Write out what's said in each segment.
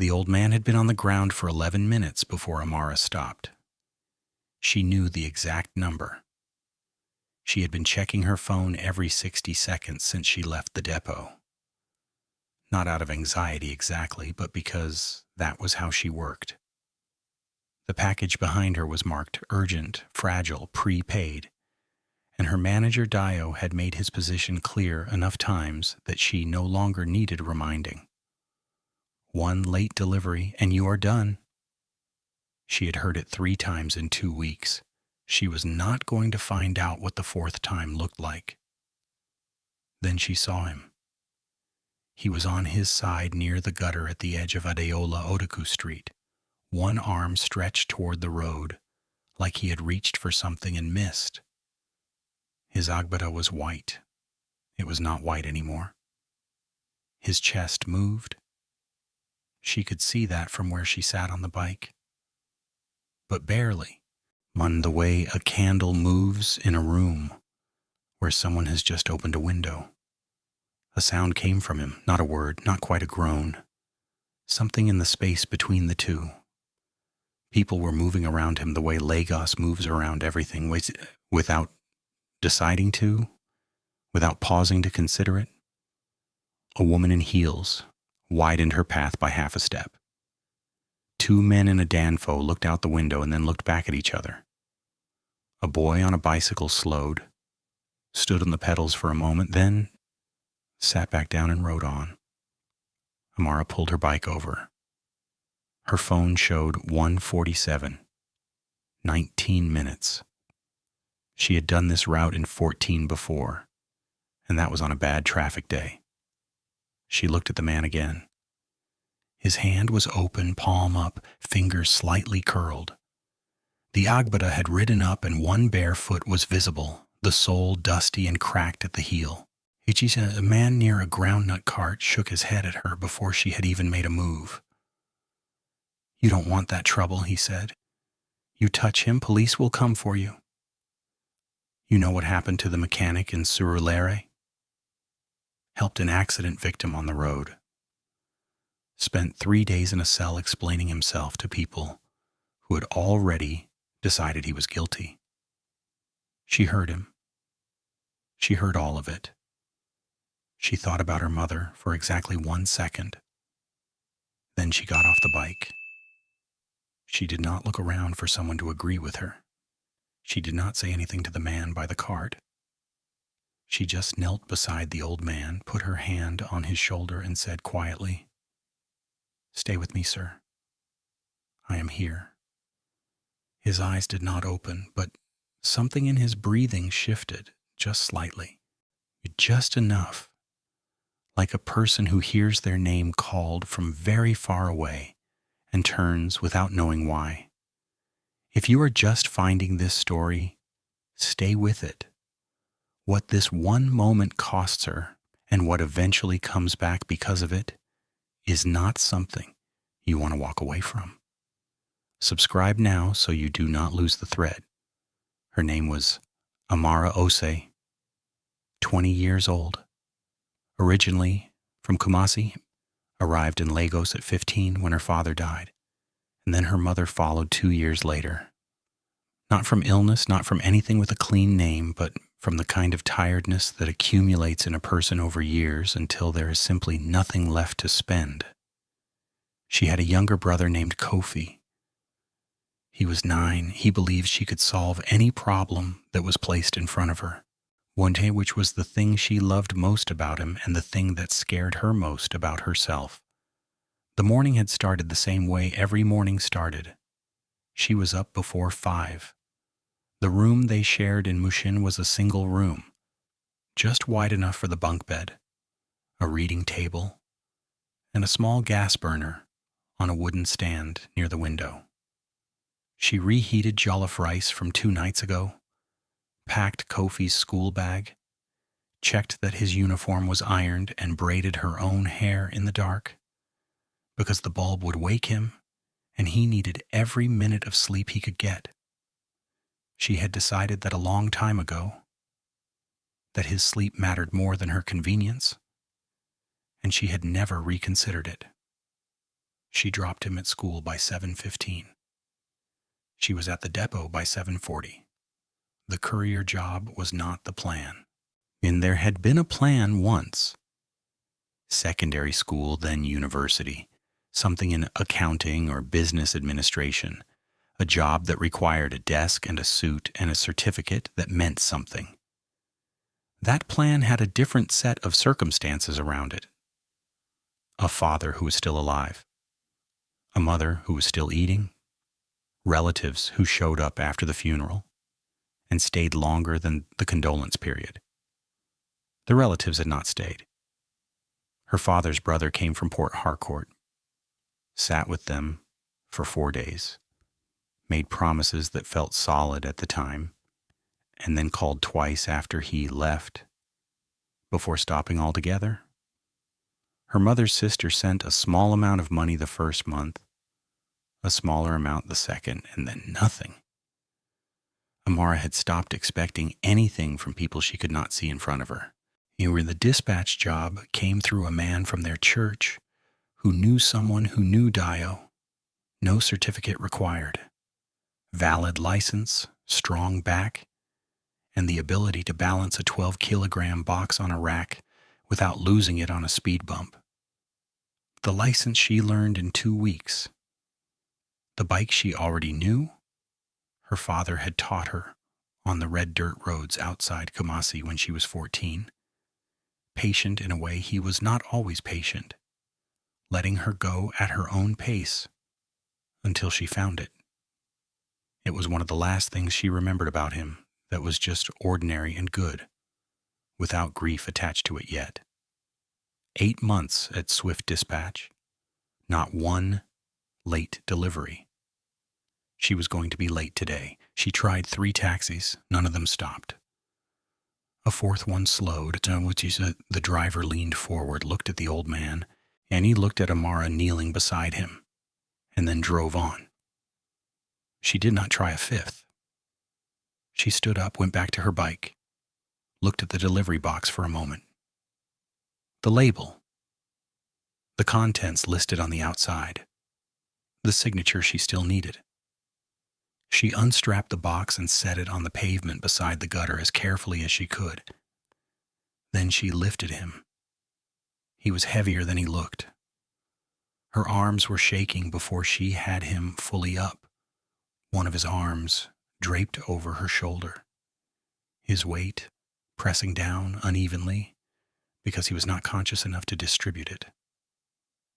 The old man had been on the ground for 11 minutes before Amara stopped. She knew the exact number. She had been checking her phone every 60 seconds since she left the depot. Not out of anxiety exactly, but because that was how she worked. The package behind her was marked urgent, fragile, prepaid, and her manager Dio had made his position clear enough times that she no longer needed reminding. One late delivery and you are done. She had heard it 3 times in 2 weeks. She was not going to find out what the 4th time looked like. Then she saw him. He was on his side near the gutter at the edge of Adeola Otaku Street, one arm stretched toward the road, like he had reached for something and missed. His agbada was white. It was not white anymore. His chest moved. She could see that from where she sat on the bike. But barely, the way a candle moves in a room where someone has just opened a window. A sound came from him, not a word, not quite a groan. Something in the space between the two. People were moving around him the way Lagos moves around everything, without deciding to, without pausing to consider it. A woman in heels widened her path by half a step. 2 men in a danfo looked out the window and then looked back at each other. A boy on a bicycle slowed, stood on the pedals for a moment, then sat back down and rode on. Amara pulled her bike over. Her phone showed 1:47, 19 minutes. She had done this route in 14 before, and that was on a bad traffic day. She looked at the man again. His hand was open, palm up, fingers slightly curled. The agbada had ridden up and one bare foot was visible, the sole dusty and cracked at the heel. A man near a groundnut cart shook his head at her before she had even made a move. "You don't want that trouble," he said. "You touch him, police will come for you." "You know what happened to the mechanic in Surulere?" "Helped an accident victim on the road. Spent 3 days in a cell explaining himself to people who had already decided he was guilty." She heard him. She heard all of it. She thought about her mother for exactly 1 second. Then she got off the bike. She did not look around for someone to agree with her. She did not say anything to the man by the cart. She just knelt beside the old man, put her hand on his shoulder, and said quietly, "Stay with me, sir. I am here." His eyes did not open, but something in his breathing shifted just slightly, just enough, like a person who hears their name called from very far away and turns without knowing why. If you are just finding this story, stay with it. What this one moment costs her and what eventually comes back because of it is not something you want to walk away from. Subscribe now so you do not lose the thread. Her name was Amara Ose, 20 years old. Originally from Kumasi, arrived in Lagos at 15 when her father died, and then her mother followed 2 years later. Not from illness, not from anything with a clean name, but from the kind of tiredness that accumulates in a person over years until there is simply nothing left to spend. She had a younger brother named Kofi. He was 9. He believed she could solve any problem that was placed in front of her. One day, which was the thing she loved most about him and the thing that scared her most about herself. The morning had started the same way every morning started. She was up before 5. The room they shared in Mushin was a single room, just wide enough for the bunk bed, a reading table, and a small gas burner on a wooden stand near the window. She reheated jollof rice from 2 nights ago, packed Kofi's school bag, checked that his uniform was ironed, and braided her own hair in the dark, because the bulb would wake him, and he needed every minute of sleep he could get. She had decided that a long time ago, that his sleep mattered more than her convenience, and she had never reconsidered it. She dropped him at school by 7:15. She was at the depot by 7:40. The courier job was not the plan. And there had been a plan once. Secondary school, then university. Something in accounting or business administration. A job that required a desk and a suit and a certificate that meant something. That plan had a different set of circumstances around it. A father who was still alive. A mother who was still eating. Relatives who showed up after the funeral and stayed longer than the condolence period. The relatives had not stayed. Her father's brother came from Port Harcourt, sat with them for 4 days, made promises that felt solid at the time, and then called twice after he left, before stopping altogether. Her mother's sister sent a small amount of money the first month, a smaller amount the second, and then nothing. Amara had stopped expecting anything from people she could not see in front of her. The dispatch job came through a man from their church who knew someone who knew Dio. No certificate required. Valid license, strong back, and the ability to balance a 12-kilogram box on a rack without losing it on a speed bump. The license she learned in 2 weeks. The bike she already knew, her father had taught her on the red dirt roads outside Kumasi when she was 14. Patient in a way he was not always patient, letting her go at her own pace until she found it. It was one of the last things she remembered about him that was just ordinary and good, without grief attached to it yet. 8 months at Swift Dispatch, not one late delivery. She was going to be late today. She tried 3 taxis, none of them stopped. A 4th one slowed, the driver leaned forward, looked at the old man, and he looked at Amara kneeling beside him, and then drove on. She did not try a 5th. She stood up, went back to her bike, looked at the delivery box for a moment. The label. The contents listed on the outside. The signature she still needed. She unstrapped the box and set it on the pavement beside the gutter as carefully as she could. Then she lifted him. He was heavier than he looked. Her arms were shaking before she had him fully up, one of his arms draped over her shoulder, his weight pressing down unevenly because he was not conscious enough to distribute it.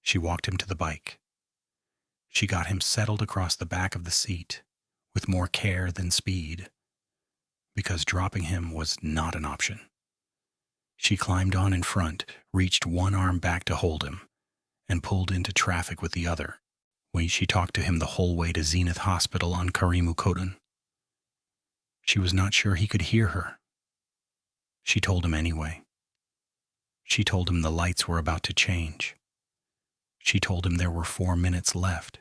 She walked him to the bike. She got him settled across the back of the seat with more care than speed, because dropping him was not an option. She climbed on in front, reached one arm back to hold him, and pulled into traffic with the other. When she talked to him the whole way to Zenith Hospital on Karimu Cotton. She was not sure he could hear her. She told him anyway. She told him the lights were about to change. She told him there were 4 minutes left.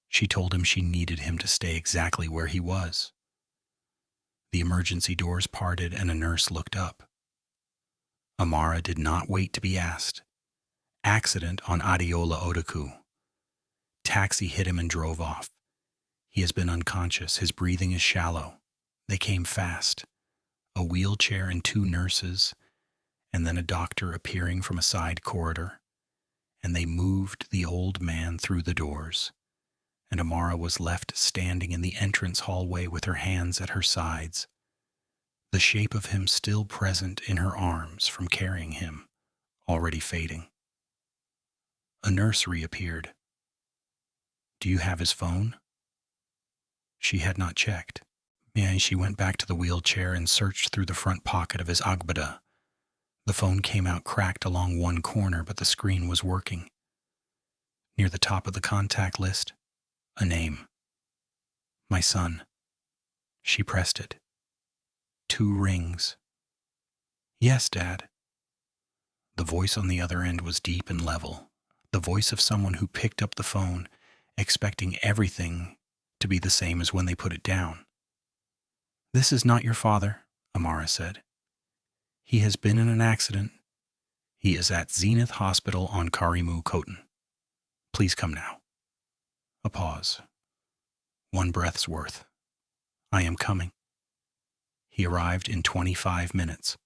She told him she needed him to stay exactly where he was. The emergency doors parted and a nurse looked up. Amara did not wait to be asked. Accident on Adiola Odaku. Taxi hit him and drove off. He has been unconscious. His breathing is shallow. They came fast. A wheelchair and 2 nurses, and then a doctor appearing from a side corridor. And they moved the old man through the doors. And Amara was left standing in the entrance hallway with her hands at her sides, the shape of him still present in her arms from carrying him, already fading. A nurse reappeared. "Do you have his phone?" She had not checked. And she went back to the wheelchair and searched through the front pocket of his agbada. The phone came out cracked along one corner, but the screen was working. Near the top of the contact list, a name. "My son." She pressed it. 2 rings. "Yes, Dad." The voice on the other end was deep and level, the voice of someone who picked up the phone, expecting everything to be the same as when they put it down. "This is not your father," Amara said. "He has been in an accident. He is at Zenith Hospital on Karimu Cotton." Please come now. A pause. One breath's worth. I am coming. He arrived in 25 minutes.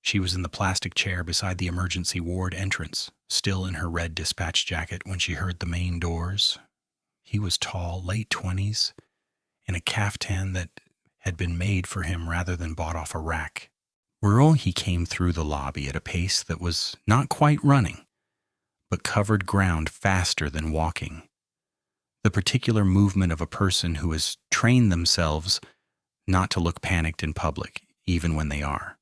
She was in the plastic chair beside the emergency ward entrance, still in her red dispatch jacket when she heard the main doors. He was tall, late 20s, in a caftan that had been made for him rather than bought off a rack. He came through the lobby at a pace that was not quite running, but covered ground faster than walking. The particular movement of a person who has trained themselves not to look panicked in public, even when they are.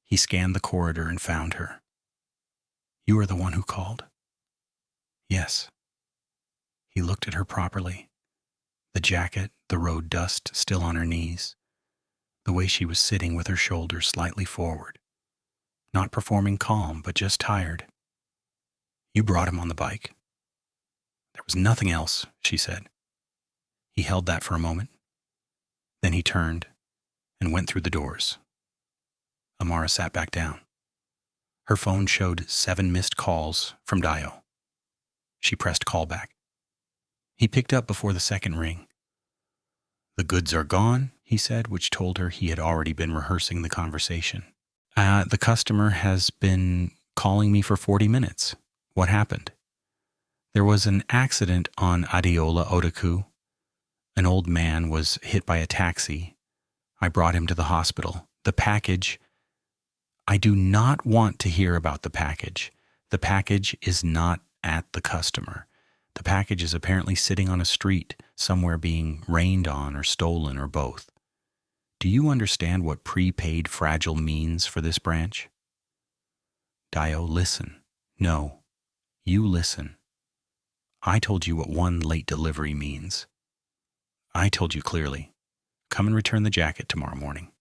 He scanned the corridor and found her. You are the one who called? Yes. He looked at her properly. The jacket, the road dust still on her knees. The way she was sitting with her shoulders slightly forward. Not performing calm, but just tired. You brought him on the bike. There was nothing else, she said. He held that for a moment. Then he turned and went through the doors. Amara sat back down. Her phone showed 7 missed calls from Dio. She pressed call back. He picked up before the second ring. The goods are gone, he said, which told her he had already been rehearsing the conversation. The customer has been calling me for 40 minutes. What happened? There was an accident on Adeola Otaku. An old man was hit by a taxi. I brought him to the hospital. The package... I do not want to hear about the package. The package is not at the customer. The package is apparently sitting on a street, somewhere being rained on or stolen or both. Do you understand what prepaid fragile means for this branch? Dio, listen. No. You listen. I told you what one late delivery means. I told you clearly. Come and return the jacket tomorrow morning.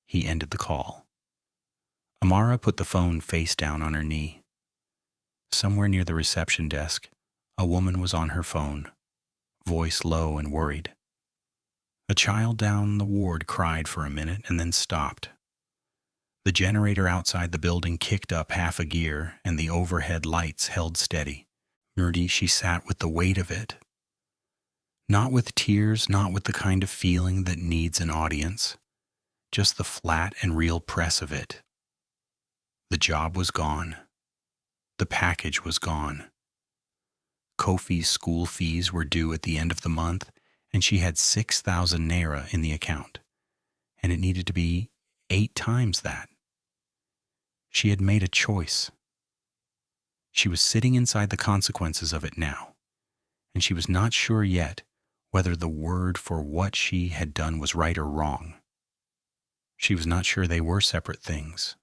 He ended the call. Amara put the phone face down on her knee. Somewhere near the reception desk, a woman was on her phone, voice low and worried. A child down the ward cried for a minute and then stopped. The generator outside the building kicked up half a gear and the overhead lights held steady. She sat with the weight of it. Not with tears, not with the kind of feeling that needs an audience, just the flat and real press of it. The job was gone. The package was gone. Kofi's school fees were due at the end of the month, and she had 6,000 naira in the account, and it needed to be 8 times that. She had made a choice. She was sitting inside the consequences of it now, and she was not sure yet whether the word for what she had done was right or wrong. She was not sure they were separate things.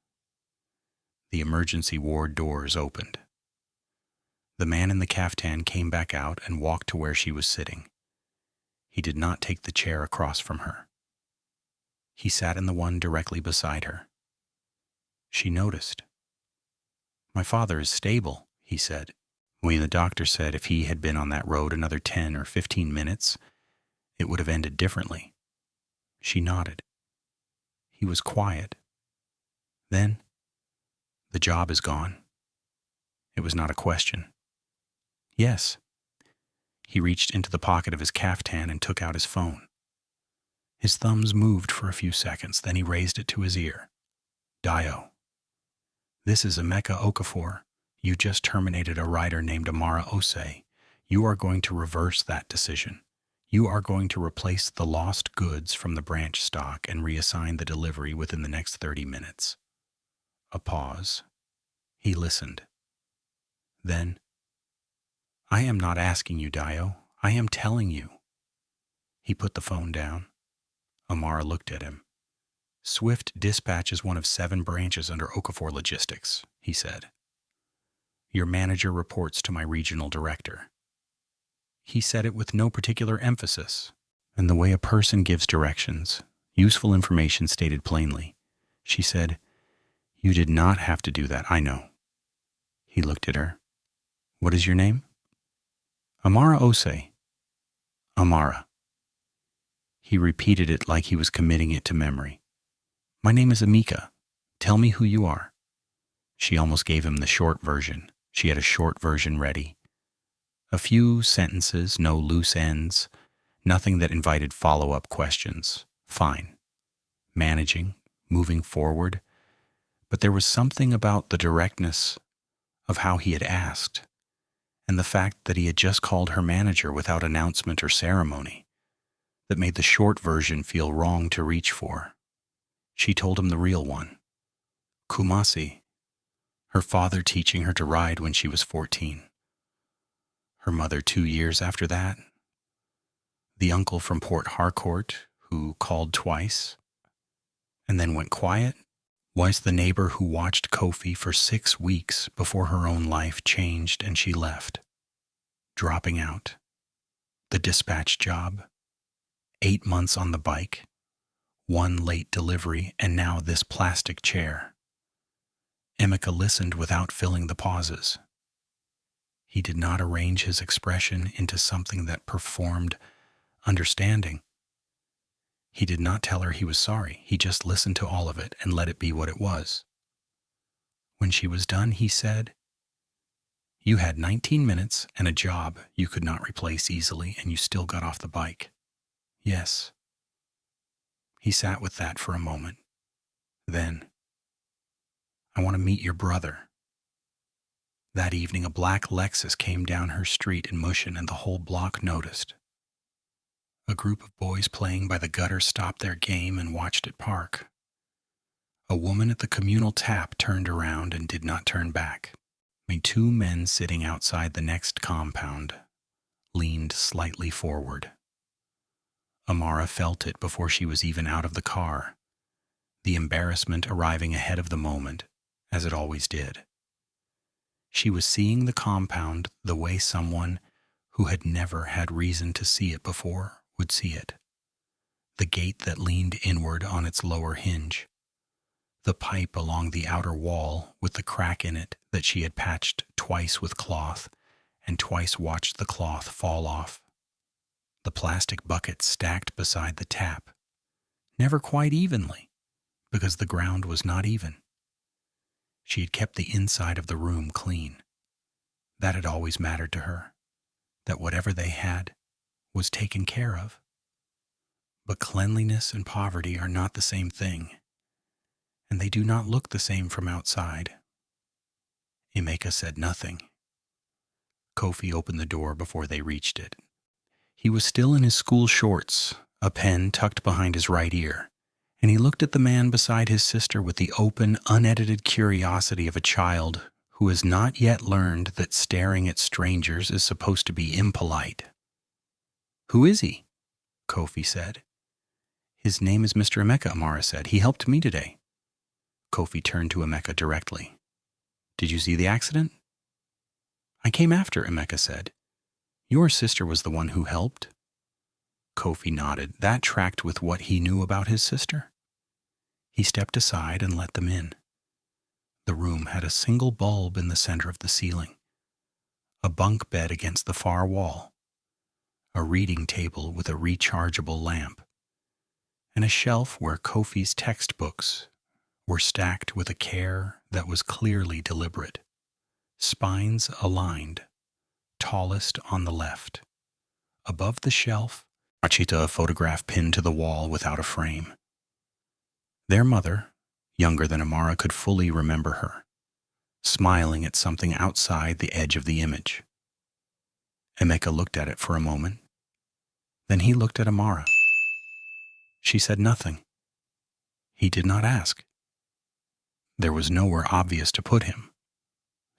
The emergency ward doors opened. The man in the caftan came back out and walked to where she was sitting. He did not take the chair across from her. He sat in the one directly beside her. She noticed. My father is stable, he said. When the doctor said if he had been on that road another 10 or 15 minutes, it would have ended differently. She nodded. He was quiet. Then, the job is gone. It was not a question. Yes. He reached into the pocket of his caftan and took out his phone. His thumbs moved for a few seconds, then he raised it to his ear. Dio. This is Emeka Okafor. You just terminated a rider named Amara Osei. You are going to reverse that decision. You are going to replace the lost goods from the branch stock and reassign the delivery within the next 30 minutes. A pause. He listened. Then, I am not asking you, Dio. I am telling you. He put the phone down. Amara looked at him. Swift Dispatch is one of 7 branches under Okafor Logistics, he said. Your manager reports to my regional director. He said it with no particular emphasis, and the way a person gives directions, useful information stated plainly. She said, You did not have to do that, I know. He looked at her. What is your name? Amara Osei. Amara. He repeated it like he was committing it to memory. My name is Amika. Tell me who you are. She almost gave him the short version. She had a short version ready. A few sentences, no loose ends, nothing that invited follow-up questions. Fine. Managing, moving forward. But there was something about the directness of how he had asked, and the fact that he had just called her manager without announcement or ceremony, that made the short version feel wrong to reach for. She told him the real one. Kumasi, her father teaching her to ride when she was 14. Her mother 2 years after that. The uncle from Port Harcourt who called twice and then went quiet was the neighbor who watched Kofi for 6 weeks before her own life changed and she left. Dropping out. The dispatch job. 8 months on the bike. 1 late delivery, and now this plastic chair. Emeka listened without filling the pauses. He did not arrange his expression into something that performed understanding. He did not tell her he was sorry. He just listened to all of it and let it be what it was. When she was done, he said, "You had 19 minutes and a job you could not replace easily, and you still got off the bike." Yes. He sat with that for a moment. Then, "I want to meet your brother." That evening, a black Lexus came down her street in Mushin, and the whole block noticed. A group of boys playing by the gutter stopped their game and watched it park. A woman at the communal tap turned around and did not turn back. 2 men sitting outside the next compound leaned slightly forward. Amara felt it before she was even out of the car, the embarrassment arriving ahead of the moment, as it always did. She was seeing the compound the way someone who had never had reason to see it before would see it. The gate that leaned inward on its lower hinge. The pipe along the outer wall with the crack in it that she had patched twice with cloth and twice watched the cloth fall off. The plastic bucket stacked beside the tap, never quite evenly, because the ground was not even. She had kept the inside of the room clean. That had always mattered to her, that whatever they had was taken care of. But cleanliness and poverty are not the same thing, and they do not look the same from outside. Emeka said nothing. Kofi opened the door before they reached it. He was still in his school shorts, a pen tucked behind his right ear, and he looked at the man beside his sister with the open, unedited curiosity of a child who has not yet learned that staring at strangers is supposed to be impolite. "Who is he?" Kofi said. "His name is Mr. Emeka," Amara said. "He helped me today." Kofi turned to Emeka directly. "Did you see the accident?" "I came after," Emeka said. "Your sister was the one who helped." Kofi nodded. That tracked with what he knew about his sister. He stepped aside and let them in. The room had a single bulb in the center of the ceiling, a bunk bed against the far wall, a reading table with a rechargeable lamp, and a shelf where Kofi's textbooks were stacked with a care that was clearly deliberate, spines aligned, tallest on the left. Above the shelf, Achita, a photograph pinned to the wall without a frame. Their mother, younger than Amara could fully remember her, smiling at something outside the edge of the image. Emeka looked at it for a moment. Then he looked at Amara. She said nothing. He did not ask. There was nowhere obvious to put him,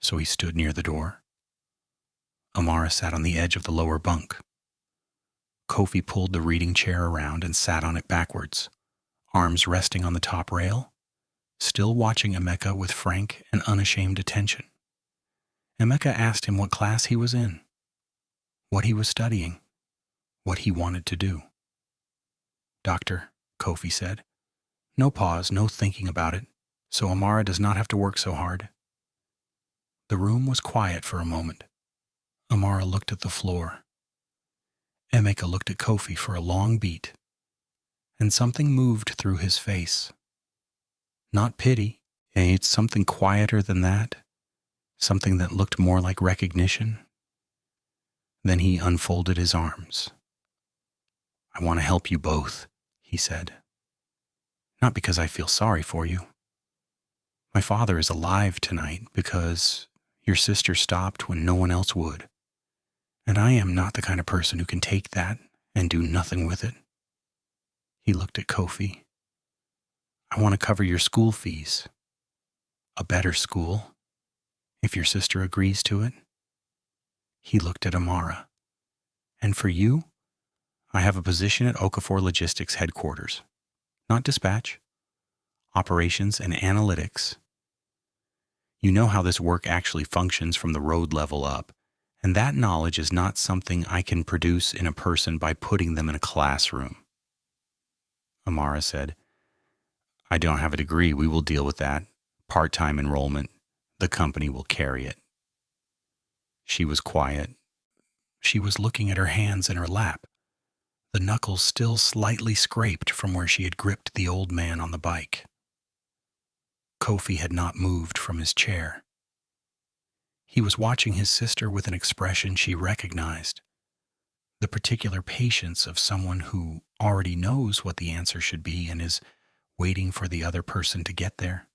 so he stood near the door. Amara sat on the edge of the lower bunk. Kofi pulled the reading chair around and sat on it backwards, arms resting on the top rail, still watching Emeka with frank and unashamed attention. Emeka asked him what class he was in, what he was studying, what he wanted to do. "Doctor," Kofi said. No pause, no thinking about it, so Amara does not have to work so hard. The room was quiet for a moment. Amara looked at the floor. Emeka looked at Kofi for a long beat, and something moved through his face. Not pity, it's something quieter than that, something that looked more like recognition. Then he unfolded his arms. "I want to help you both," he said. "Not because I feel sorry for you. My father is alive tonight because your sister stopped when no one else would. And I am not the kind of person who can take that and do nothing with it." He looked at Kofi. "I want to cover your school fees. A better school, if your sister agrees to it." He looked at Amara. "And for you, I have a position at Okafor Logistics headquarters. Not dispatch. Operations and analytics. You know how this work actually functions from the road level up, and that knowledge is not something I can produce in a person by putting them in a classroom." Amara said, "I don't have a degree. We will deal with that. Part-time enrollment. The company will carry it." She was quiet. She was looking at her hands in her lap, the knuckles still slightly scraped from where she had gripped the old man on the bike. Kofi had not moved from his chair. He was watching his sister with an expression she recognized, the particular patience of someone who already knows what the answer should be and is waiting for the other person to get there.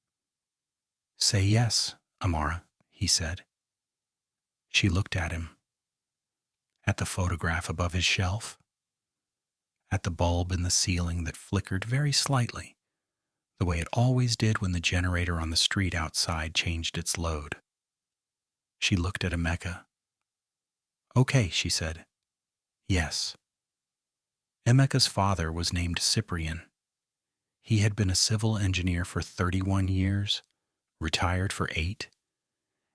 "Say yes, Amara," he said. She looked at him, at the photograph above his shelf, at the bulb in the ceiling that flickered very slightly, the way it always did when the generator on the street outside changed its load. She looked at Emeka. "Okay," she said. "Yes." Emeka's father was named Cyprian. He had been a civil engineer for 31 years, retired for 8,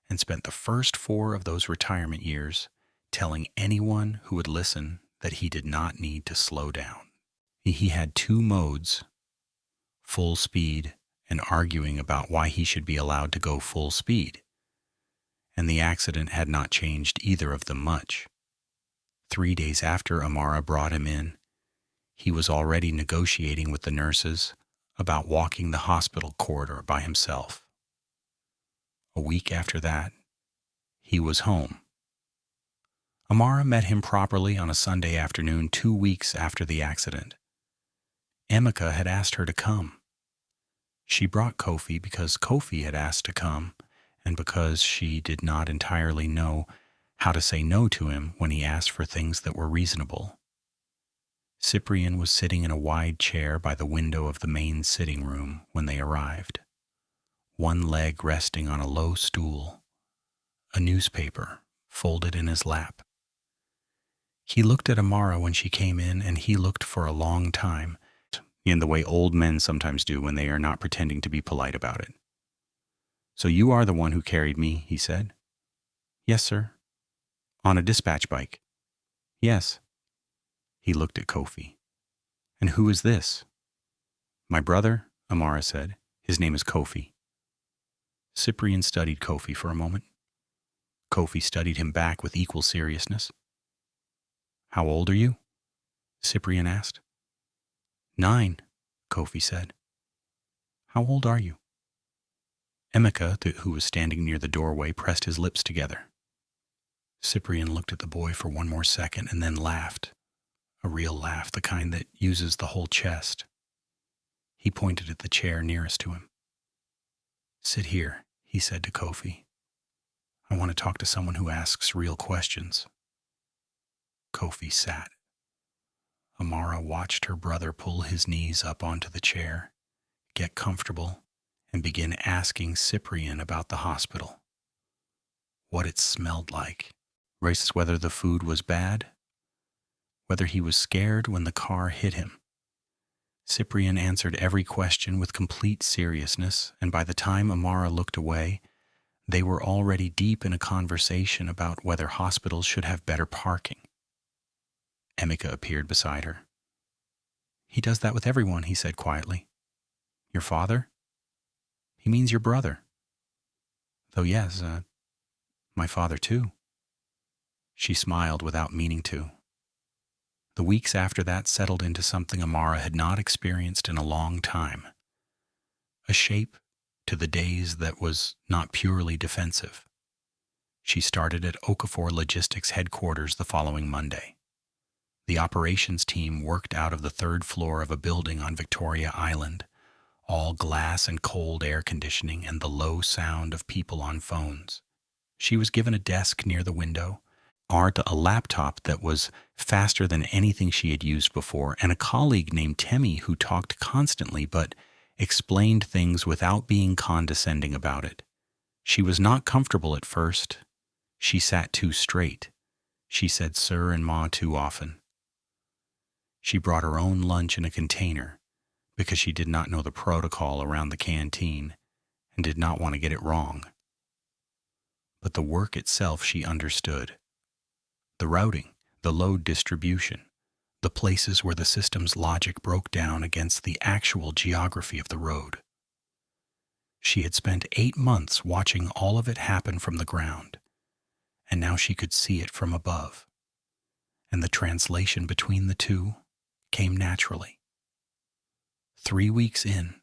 and spent the first 4 of those retirement years telling anyone who would listen that he did not need to slow down. He had 2 modes, full speed and arguing about why he should be allowed to go full speed, and the accident had not changed either of them much. 3 days after Amara brought him in, he was already negotiating with the nurses about walking the hospital corridor by himself. A week after that, he was home. Amara met him properly on a Sunday afternoon 2 weeks after the accident. Emeka had asked her to come. She brought Kofi because Kofi had asked to come and because she did not entirely know how to say no to him when he asked for things that were reasonable. Cyprian was sitting in a wide chair by the window of the main sitting room when they arrived, one leg resting on a low stool, a newspaper folded in his lap. He looked at Amara when she came in, and he looked for a long time, in the way old men sometimes do when they are not pretending to be polite about it. "So you are the one who carried me," he said. "Yes, sir." "On a dispatch bike?" "Yes." He looked at Kofi. "And who is this?" "My brother," Amara said. "His name is Kofi." Cyprian studied Kofi for a moment. Kofi studied him back with equal seriousness. "How old are you?" Cyprian asked. 9, Kofi said. "How old are you?" Emeka, who was standing near the doorway, pressed his lips together. Cyprian looked at the boy for one more second and then laughed. A real laugh, the kind that uses the whole chest. He pointed at the chair nearest to him. "Sit here," he said to Kofi. "I want to talk to someone who asks real questions." Kofi sat. Amara watched her brother pull his knees up onto the chair, get comfortable, and begin asking Cyprian about the hospital. What it smelled like. Races whether the food was bad, whether he was scared when the car hit him. Cyprian answered every question with complete seriousness, and by the time Amara looked away, they were already deep in a conversation about whether hospitals should have better parking. Emeka appeared beside her. "He does that with everyone," he said quietly. "Your father?" "He means your brother." "Though yes, my father too." She smiled without meaning to. The weeks after that settled into something Amara had not experienced in a long time. A shape to the days that was not purely defensive. She started at Okafor Logistics headquarters the following Monday. The operations team worked out of the third floor of a building on Victoria Island, all glass and cold air conditioning and the low sound of people on phones. She was given a desk near the window, a laptop that was faster than anything she had used before, and a colleague named Temi who talked constantly but explained things without being condescending about it. She was not comfortable at first. She sat too straight. She said sir and ma too often. She brought her own lunch in a container because she did not know the protocol around the canteen and did not want to get it wrong. But the work itself she understood. The routing, the load distribution, the places where the system's logic broke down against the actual geography of the road. She had spent 8 months watching all of it happen from the ground, and now she could see it from above. And the translation between the two came naturally. 3 weeks in,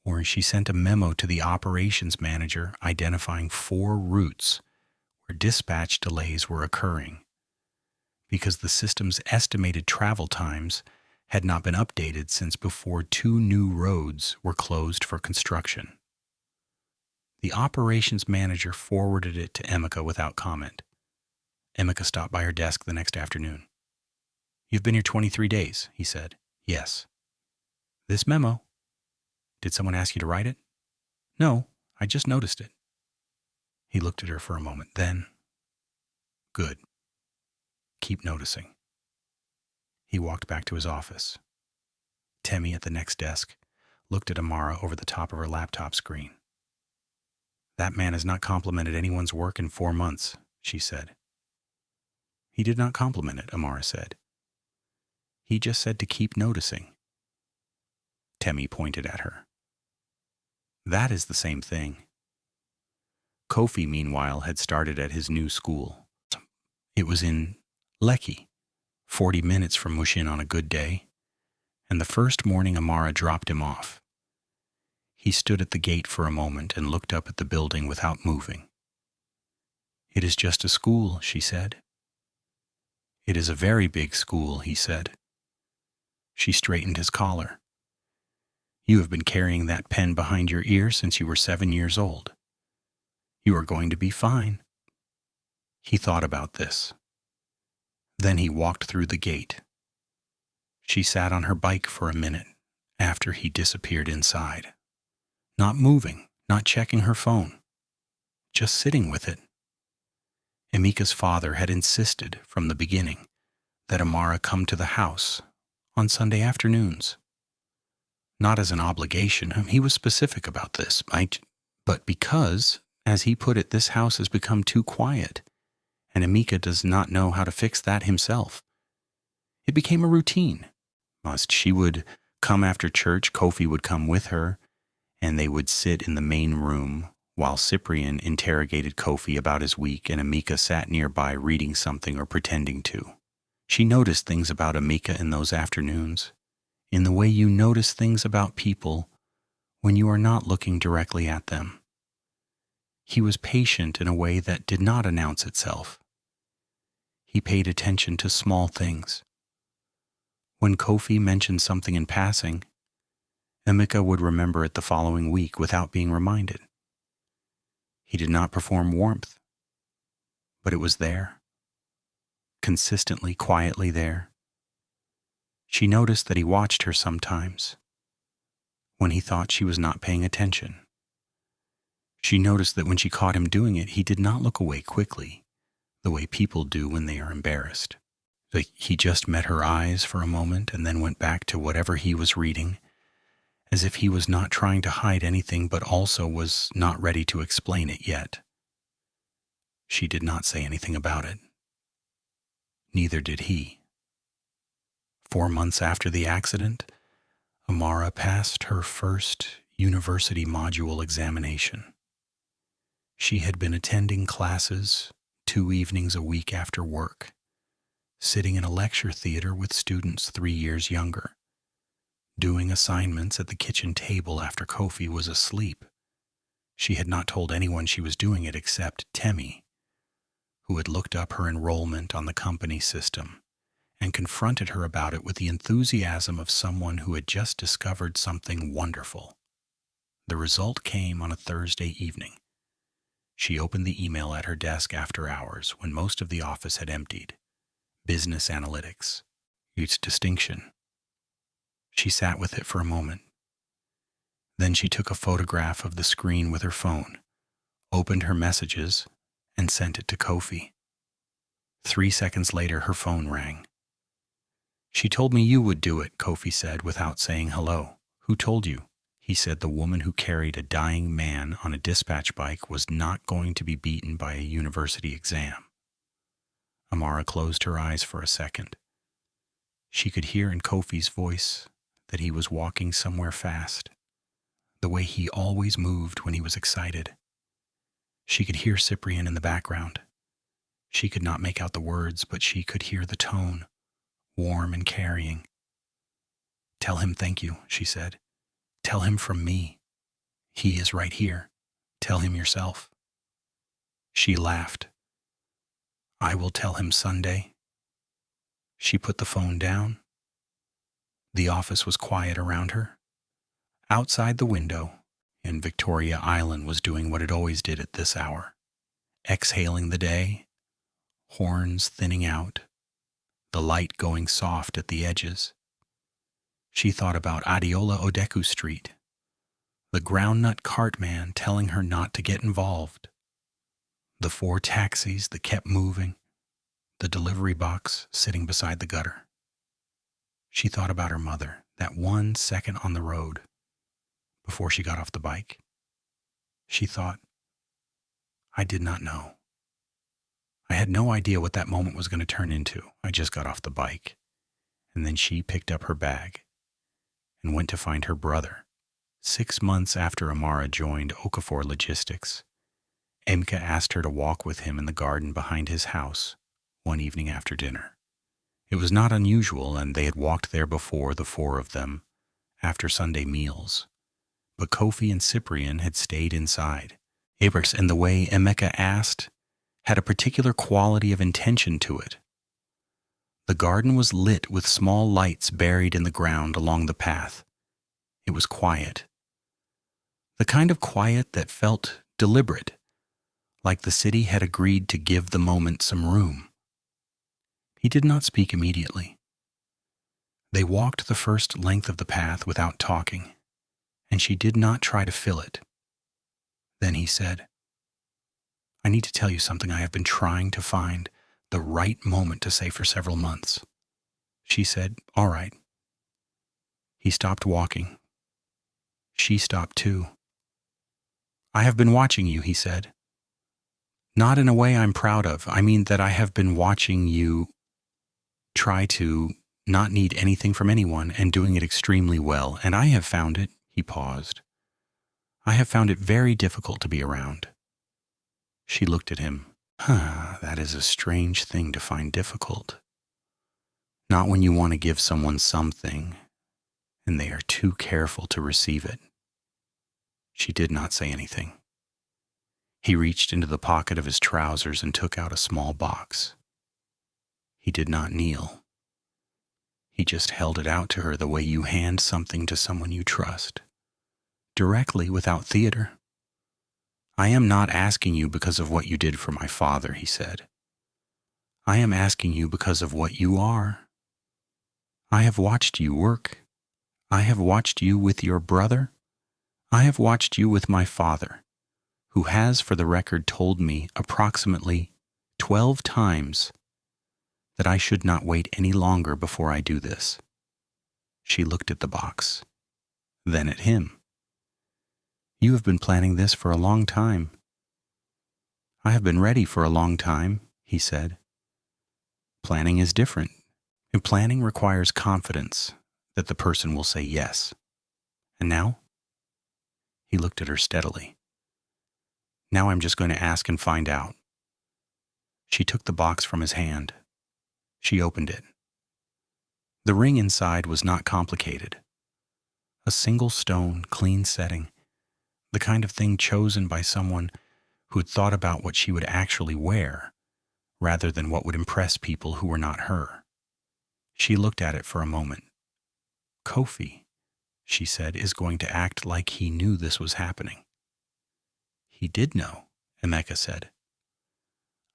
where she sent a memo to the operations manager identifying 4 routes where dispatch delays were occurring because the system's estimated travel times had not been updated since before 2 new roads were closed for construction. The operations manager forwarded it to Emika without comment. Emika stopped by her desk the next afternoon. "You've been here 23 days, he said. "Yes." "This memo. Did someone ask you to write it?" "No, I just noticed it." He looked at her for a moment. Then, "Good. Keep noticing." He walked back to his office. Temi at the next desk looked at Amara over the top of her laptop screen. "That man has not complimented anyone's work in 4 months, she said. "He did not compliment it," Amara said. "He just said to keep noticing." Temi pointed at her. "That is the same thing." Kofi, meanwhile, had started at his new school. It was in Lekki, 40 minutes from Mushin on a good day, and the first morning Amara dropped him off. He stood at the gate for a moment and looked up at the building without moving. "It is just a school," she said. "It is a very big school," he said. She straightened his collar. "You have been carrying that pen behind your ear since you were 7 years old. You are going to be fine." He thought about this. Then he walked through the gate. She sat on her bike for a minute after he disappeared inside. Not moving, not checking her phone, just sitting with it. Emika's father had insisted from the beginning that Amara come to the house on Sunday afternoons. Not as an obligation, he was specific about this, but because, as he put it, this house has become too quiet, and Emika does not know how to fix that himself. It became a routine. She would come after church, Kofi would come with her, and they would sit in the main room while Cyprian interrogated Kofi about his week and Emika sat nearby reading something or pretending to. She noticed things about Emika in those afternoons, in the way you notice things about people when you are not looking directly at them. He was patient in a way that did not announce itself. He paid attention to small things. When Kofi mentioned something in passing, Emika would remember it the following week without being reminded. He did not perform warmth, but it was there, consistently, quietly there. She noticed that he watched her sometimes, when he thought she was not paying attention. She noticed that when she caught him doing it, he did not look away quickly, the way people do when they are embarrassed. He just met her eyes for a moment and then went back to whatever he was reading, as if he was not trying to hide anything but also was not ready to explain it yet. She did not say anything about it. Neither did he. 4 months after the accident, Amara passed her first university module examination. She had been attending classes 2 evenings a week after work, sitting in a lecture theater with students 3 years younger, doing assignments at the kitchen table after Kofi was asleep. She had not told anyone she was doing it except Temi, who had looked up her enrollment on the company system and confronted her about it with the enthusiasm of someone who had just discovered something wonderful. The result came on a Thursday evening. She opened the email at her desk after hours when most of the office had emptied. Business analytics. Its distinction. She sat with it for a moment. Then she took a photograph of the screen with her phone, opened her messages, and sent it to Kofi. 3 seconds later, her phone rang. "She told me you would do it," Kofi said without saying hello. "Who told you?" He said the woman who carried a dying man on a dispatch bike was not going to be beaten by a university exam. Amara closed her eyes for a second. She could hear in Kofi's voice that he was walking somewhere fast, the way he always moved when he was excited. She could hear Cyprian in the background. She could not make out the words, but she could hear the tone, warm and carrying. "Tell him thank you," she said. "Tell him from me. He is right here. Tell him yourself." She laughed. "I will tell him Sunday." She put the phone down. The office was quiet around her. Outside the window, and Victoria Island was doing what it always did at this hour, exhaling the day, horns thinning out, the light going soft at the edges. She thought about Adiola Odeku Street, the groundnut cart man telling her not to get involved, the 4 taxis that kept moving, the delivery box sitting beside the gutter. She thought about her mother, that 1 second on the road before she got off the bike. She thought, "I did not know. I had no idea what that moment was going to turn into. I just got off the bike." And then she picked up her bag and went to find her brother. 6 months after Amara joined Okafor Logistics, Emka asked her to walk with him in the garden behind his house one evening after dinner. It was not unusual, and they had walked there before, the 4 of them, after Sunday meals. But Kofi and Cyprian had stayed inside. And the way Emeka asked had a particular quality of intention to it. The garden was lit with small lights buried in the ground along the path. It was quiet. The kind of quiet that felt deliberate, like the city had agreed to give the moment some room. He did not speak immediately. They walked the first length of the path without talking, and she did not try to fill it. Then he said, "I need to tell you something I have been trying to find the right moment to say for several months." She said, "All right." He stopped walking. She stopped too. "I have been watching you," he said. "Not in a way I'm proud of. I mean that I have been watching you try to not need anything from anyone and doing it extremely well, and I have found it," he paused, "I have found it very difficult to be around." She looked at him. That is a strange thing to find difficult. Not when you want to give someone something and they are too careful to receive it." She did not say anything. He reached into the pocket of his trousers and took out a small box. He did not kneel. He just held it out to her the way you hand something to someone you trust, directly, without theater. "I am not asking you because of what you did for my father," he said. "I am asking you because of what you are. I have watched you work. I have watched you with your brother. I have watched you with my father, who has, for the record, told me approximately 12 times that I should not wait any longer before I do this." She looked at the box, then at him. "You have been planning this for a long time." "I have been ready for a long time," he said. "Planning is different. And planning requires confidence that the person will say yes. And now?" He looked at her steadily. "Now I'm just going to ask and find out." She took the box from his hand. She opened it. The ring inside was not complicated. A single stone, clean setting, the kind of thing chosen by someone who had thought about what she would actually wear, rather than what would impress people who were not her. She looked at it for a moment. Kofi, she said, is going to act like he knew this was happening. He did know, Emeka said.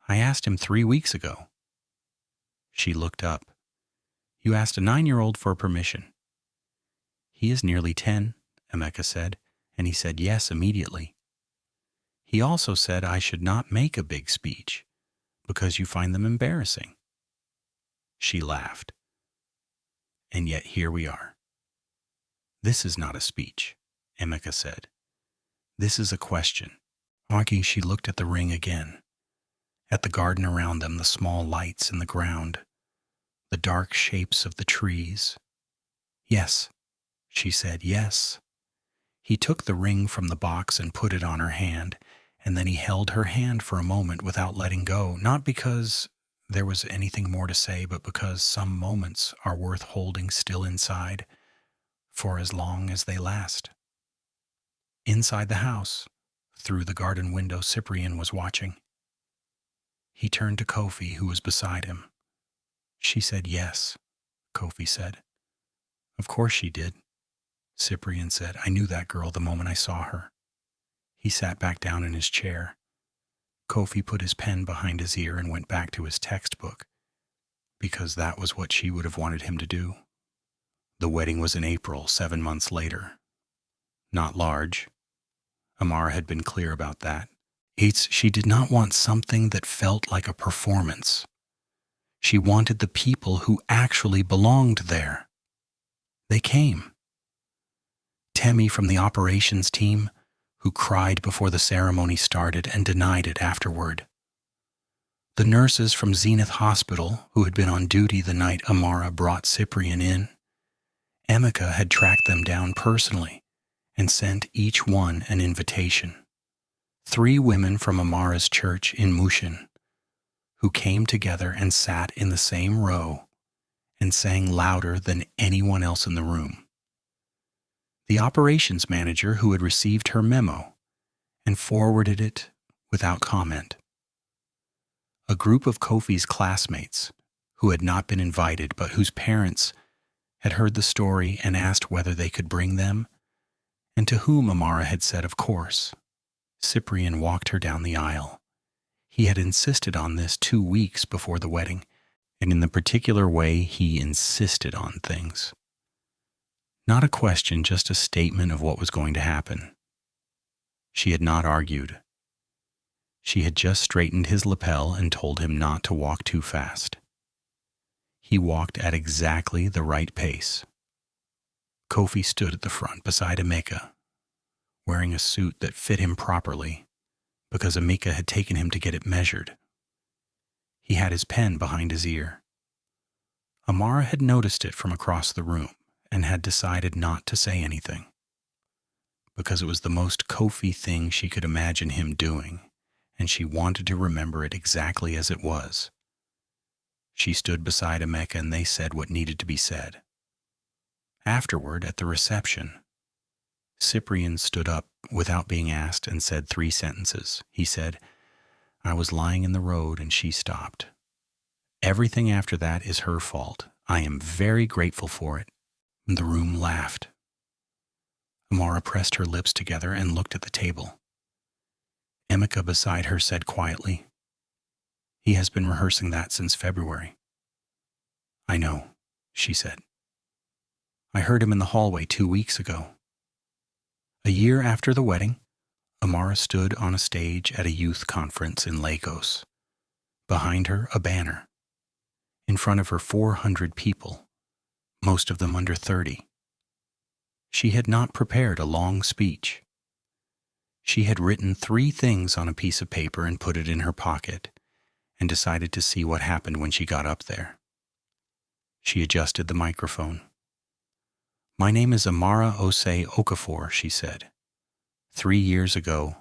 I asked him 3 weeks ago. She looked up. You asked a 9-year-old for permission. He is nearly 10, Emeka said, and he said yes immediately. He also said I should not make a big speech because you find them embarrassing. She laughed. And yet here we are. This is not a speech, Emeka said. This is a question. Augie, she looked at the ring again, at the garden around them, the small lights in the ground, the dark shapes of the trees. Yes, she said, yes. He took the ring from the box and put it on her hand, and then he held her hand for a moment without letting go, not because there was anything more to say, but because some moments are worth holding still inside for as long as they last. Inside the house, through the garden window, Cyprian was watching. He turned to Kofi, who was beside him. She said yes, Kofi said. Of course she did, Cyprian said. I knew that girl the moment I saw her. He sat back down in his chair. Kofi put his pen behind his ear and went back to his textbook, because that was what she would have wanted him to do. The wedding was in April, 7 months later. Not large. Amara had been clear about that. She did not want something that felt like a performance. She wanted the people who actually belonged there. They came. Temi from the operations team, who cried before the ceremony started and denied it afterward. The nurses from Zenith Hospital, who had been on duty the night Amara brought Cyprian in. Emeka had tracked them down personally and sent each one an invitation. 3 women from Amara's church in Mushin, who came together and sat in the same row and sang louder than anyone else in the room. The operations manager who had received her memo and forwarded it without comment. A group of Kofi's classmates who had not been invited but whose parents had heard the story and asked whether they could bring them, and to whom Amara had said of course. Cyprian walked her down the aisle. He had insisted on this 2 weeks before the wedding, and in the particular way he insisted on things. Not a question, just a statement of what was going to happen. She had not argued. She had just straightened his lapel and told him not to walk too fast. He walked at exactly the right pace. Kofi stood at the front beside Emeka, wearing a suit that fit him properly because Emeka had taken him to get it measured. He had his pen behind his ear. Amara had noticed it from across the room and had decided not to say anything, because it was the most Kofi thing she could imagine him doing, and she wanted to remember it exactly as it was. She stood beside Emeka and they said what needed to be said. Afterward, at the reception, Cyprian stood up without being asked and said 3 sentences. He said, I was lying in the road and she stopped. Everything after that is her fault. I am very grateful for it. The room laughed. Amara pressed her lips together and looked at the table. Emeka beside her said quietly, He has been rehearsing that since February. I know, she said. I heard him in the hallway 2 weeks ago. A year after the wedding, Amara stood on a stage at a youth conference in Lagos. Behind her, a banner. In front of her, 400 people, most of them under 30. She had not prepared a long speech. She had written 3 things on a piece of paper and put it in her pocket, and decided to see what happened when she got up there. She adjusted the microphone. My name is Amara Osei Okafor, she said. 3 years ago,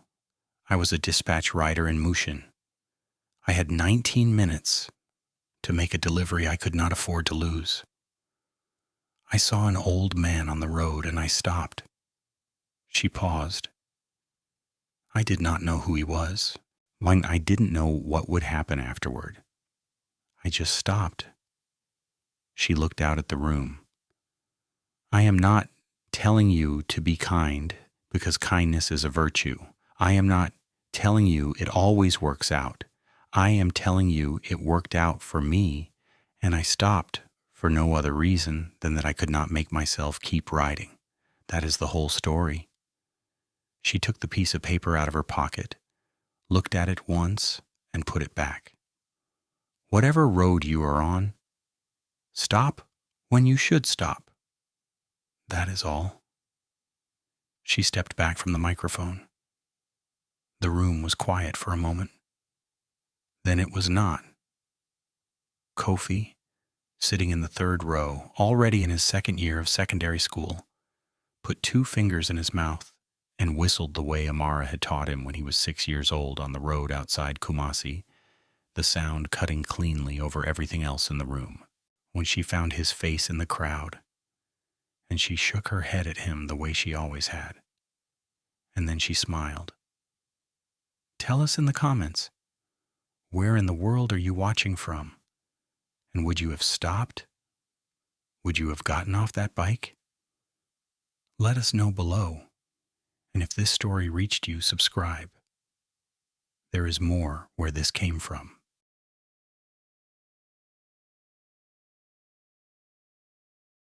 I was a dispatch rider in Mushin. I had 19 minutes to make a delivery I could not afford to lose. I saw an old man on the road and I stopped. She paused. I did not know who he was. I didn't know what would happen afterward. I just stopped. She looked out at the room. I am not telling you to be kind because kindness is a virtue. I am not telling you it always works out. I am telling you it worked out for me, and I stopped for no other reason than that I could not make myself keep riding. That is the whole story. She took the piece of paper out of her pocket, looked at it once, and put it back. Whatever road you are on, stop when you should stop. That is all. She stepped back from the microphone. The room was quiet for a moment. Then it was not. Kofi, sitting in the third row, already in his second year of secondary school, put 2 fingers in his mouth and whistled the way Amara had taught him when he was 6 years old on the road outside Kumasi, the sound cutting cleanly over everything else in the room. When she found his face in the crowd, and she shook her head at him the way she always had. And then she smiled. Tell us in the comments, where in the world are you watching from? And would you have stopped? Would you have gotten off that bike? Let us know below. And if this story reached you, subscribe. There is more where this came from.